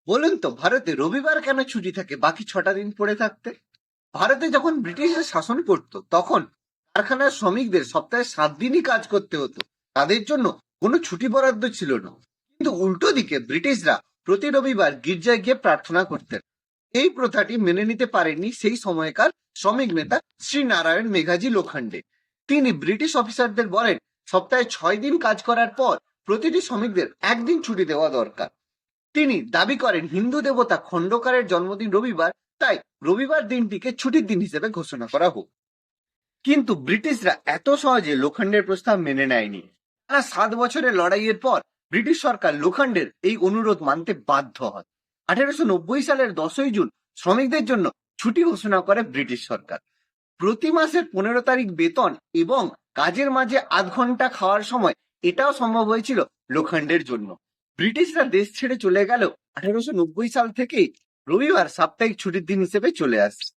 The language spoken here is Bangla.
বলুন তো ভারতে রবিবার কেন ছুটি থাকে বাকি 6টা দিন পড়ে থাকতে? ভারতে যখন ব্রিটিশরা শাসন করত তখন কারখানার শ্রমিকদের সপ্তাহে 7 দিনই কাজ করতে হতো। তাদের জন্য কোনো ছুটি বরাদ্দ ছিল না। কিন্তু উল্টো দিকে ব্রিটিশরা প্রতি রবিবার গির্জায় গিয়ে প্রার্থনা করতেন। এই প্রথাটি মেনে নিতে পারেননি সেই সময়কার শ্রমিক নেতা শ্রী নারায়ণ মেঘাজি লোখান্ডে। তিনি ব্রিটিশ অফিসারদের বলেন, সপ্তাহে 6 দিন কাজ করার পর প্রতিটি শ্রমিকদের একদিন ছুটি দেওয়া দরকার। তিনি দাবি করেন হিন্দু দেবতা খণ্ডকারের জন্মদিন রবিবার, তাই রবিবার দিনটিকে ছুটির দিন হিসেবে ঘোষণা করা হোক। কিন্তু ব্রিটিশরা এত সহজে লোখণ্ডের প্রস্তাব মেনে নেয়নি। টানা 7 বছরের লড়াইয়ের পর ব্রিটিশ সরকার লোখণ্ডের এই অনুরোধ মানতে বাধ্য হয়। 1890 সালের 10ই জুন শ্রমিকদের জন্য ছুটি ঘোষণা করে ব্রিটিশ সরকার। প্রতি মাসের 15 তারিখ বেতন এবং কাজের মাঝে আধ ঘন্টা খাওয়ার সময়, এটাও সম্ভব হয়েছিল লোখণ্ডের জন্য। ব্রিটিশরা দেশ ছেড়ে চলে গেলেও 1890 সাল থেকেই রবিবার সাপ্তাহিক ছুটির দিন হিসেবে চলে আসছে।